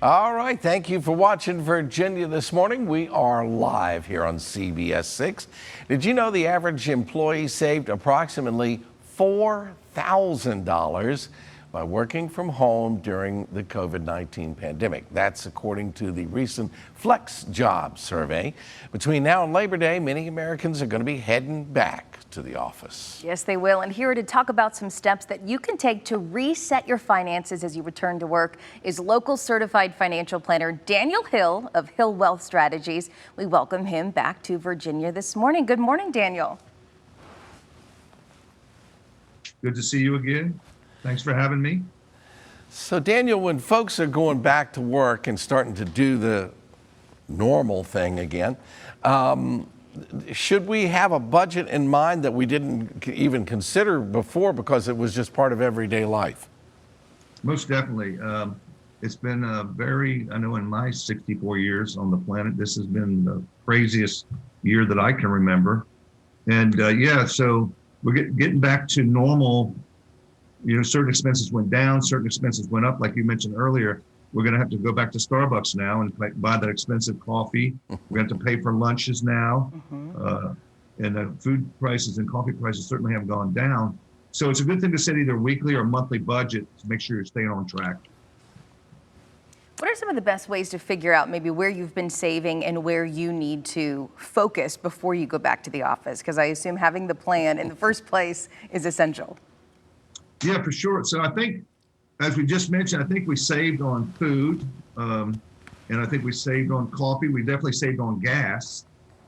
All right, thank you for watching Virginia this morning. We are live here on CBS 6. Did you know the average employee saved approximately $4,000 by working from home during the COVID-19 pandemic? That's according to the recent Flex Job survey. Between now and Labor Day, many Americans are going to be heading back to the office. Yes, they will. And here to talk about some steps that you can take to reset your finances as you return to work is local certified financial planner Daniel Hill of Hill Wealth Strategies. We welcome him back to Virginia this morning. Good morning, Daniel. Good to see you again. Thanks for having me. So Daniel, when folks are going back to work and starting to do the normal thing again, should we have a budget in mind that we didn't even consider before because it was just part of everyday life? Most definitely. It's been a I know in my 64 years on the planet, this has been the craziest year that I can remember. And so we're getting back to normal. You know, certain expenses went down, certain expenses went up. Like you mentioned earlier, we're going to have to go back to Starbucks now and buy that expensive coffee. We're going to have to pay for lunches now. And the food prices and coffee prices certainly have gone down. So it's a good thing to set either weekly or monthly budget to make sure you're staying on track. What are some of the best ways to figure out maybe where you've been saving and where you need to focus before you go back to the office? Because I assume having the plan in the first place is essential. Yeah, for sure. So I think, as we just mentioned, I think we saved on food, and I think we saved on coffee. We definitely saved on gas,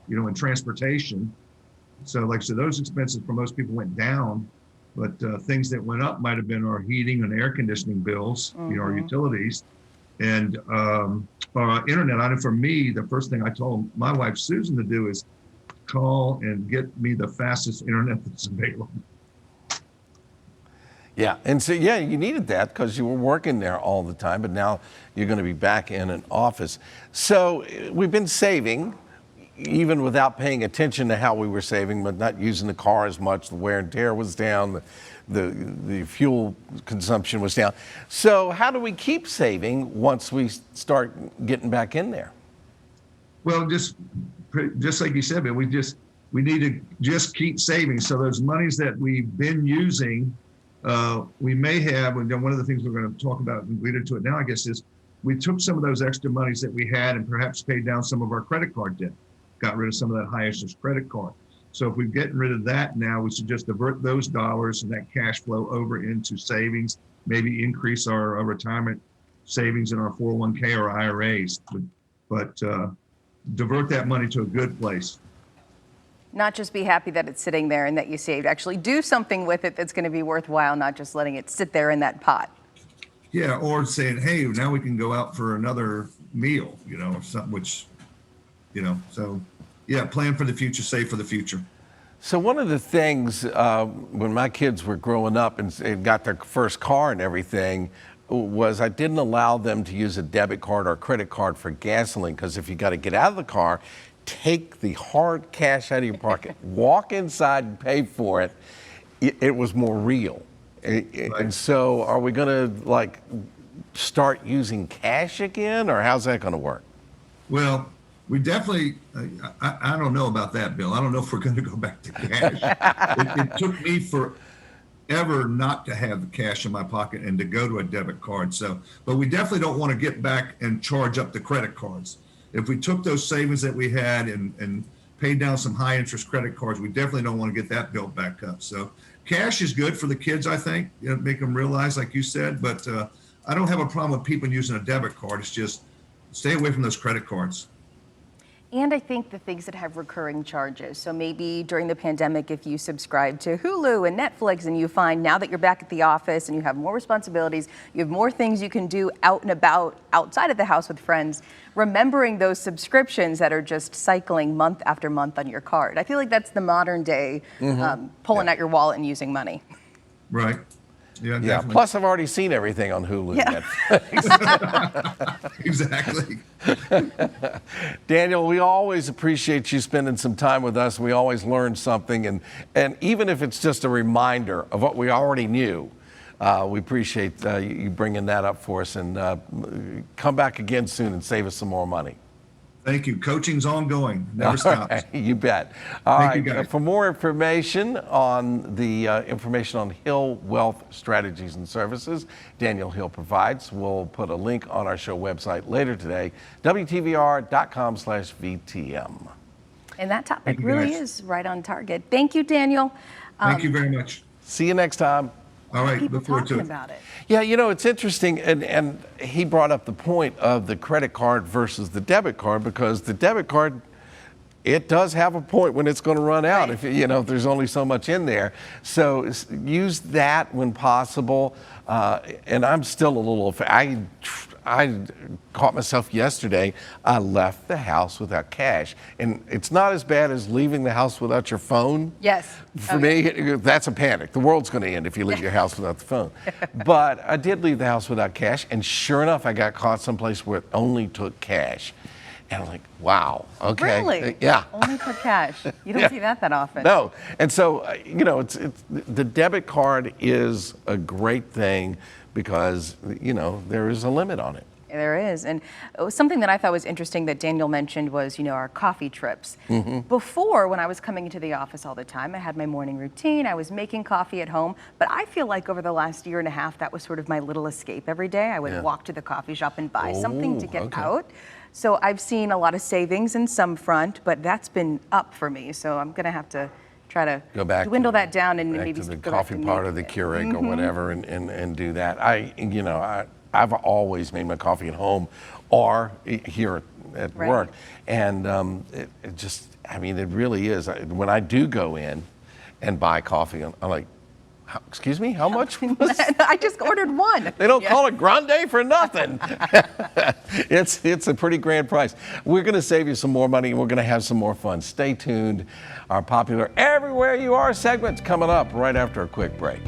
and transportation. So like I said, those expenses for most people went down, but things that went up might have been our heating and air conditioning bills, our utilities, and our internet. I know for me, the first thing I told my wife, Susan, to do is call and get me the fastest internet that's available. Yeah, and so, you needed that because you were working there all the time, but now you're going to be back in an office. So we've been saving, even without paying attention to how we were saving, but not using the car as much. The wear and tear was down, the fuel consumption was down. So how do we keep saving once we start getting back in there? Well, just like you said, man, we need to just keep saving. So those monies that we've been using, we may have, and one of the things we're going to talk about and lead into it now, I guess, is we took some of those extra monies that we had and perhaps paid down some of our credit card debt, got rid of some of that high interest credit card. So if we're getting rid of that now, we should just divert those dollars and that cash flow over into savings, maybe increase our retirement savings in our 401k or IRAs, but divert that money to a good place. Not just be happy that it's sitting there and that you saved, actually do something with it that's going to be worthwhile, not just letting it sit there in that pot. Yeah, or saying, hey, now we can go out for another meal, or something, which, so yeah, plan for the future, save for the future. So one of the things when my kids were growing up and got their first car and everything was I didn't allow them to use a debit card or credit card for gasoline, because if you got to get out of the car, take the hard cash out of your pocket, walk inside and pay for it, it was more real. Right. And so are we going to start using cash again, or how's that going to work? Well, we definitely, I don't know about that, Bill. I don't know if we're going to go back to cash. It took me forever not to have the cash in my pocket and to go to a debit card. But we definitely don't want to get back and charge up the credit cards. If we took those savings that we had and paid down some high interest credit cards, we definitely don't want to get that built back up. So cash is good for the kids, I think, make them realize, like you said, but I don't have a problem with people using a debit card. It's just stay away from those credit cards. And I think the things that have recurring charges. So maybe during the pandemic, if you subscribe to Hulu and Netflix and you find now that you're back at the office and you have more responsibilities, you have more things you can do out and about outside of the house with friends, remembering those subscriptions that are just cycling month after month on your card. I feel like that's the modern day pulling out your wallet and using money. Right. Yeah, definitely. Plus, I've already seen everything on Hulu. Yeah. Exactly. Daniel, we always appreciate you spending some time with us. We always learn something, and even if it's just a reminder of what we already knew, We appreciate you bringing that up for us, and come back again soon and save us some more money. Thank you. Coaching's ongoing. Never stops. You bet. All Thank right. you, guys. For more information on information on Hill Wealth Strategies and Services Daniel Hill provides, we'll put a link on our show website later today, WTVR.com/VTM. And that topic Thank you, really guys. is right on target. Thank you, Daniel. Thank you very much. See you next time. All right. People Look forward talking to it. about it. Yeah, it's interesting, and he brought up the point of the credit card versus the debit card, because the debit card, it does have a point when it's going to run out, Right. if there's only so much in there. So use that when possible. And I'm still a little, I caught myself yesterday, I left the house without cash. And it's not as bad as leaving the house without your phone. Yes. For me, that's a panic. The world's going to end if you leave your house without the phone. But I did leave the house without cash, and sure enough, I got caught someplace where it only took cash. And I'm like, wow, okay. Really? Yeah. Only for cash. You don't see that often. No. And so, it's the debit card is a great thing because, there is a limit on it. There is. And something that I thought was interesting that Daniel mentioned was, our coffee trips. Before, when I was coming into the office all the time, I had my morning routine. I was making coffee at home. But I feel like over the last year and a half, that was sort of my little escape every day. I would walk to the coffee shop and buy something to get okay. out. So I've seen a lot of savings in some front, but that's been up for me. So I'm going to have to try to Go back dwindle that down and back maybe to the go back coffee to part of making the it. Keurig or whatever and do that. I've always made my coffee at home or here at Right. work. And it really is. When I do go in and buy coffee, I'm like, excuse me, how much? I just ordered one. They don't call it grande for nothing. It's a pretty grand price. We're going to save you some more money, and we're going to have some more fun. Stay tuned. Our popular Everywhere You Are segment's coming up right after a quick break.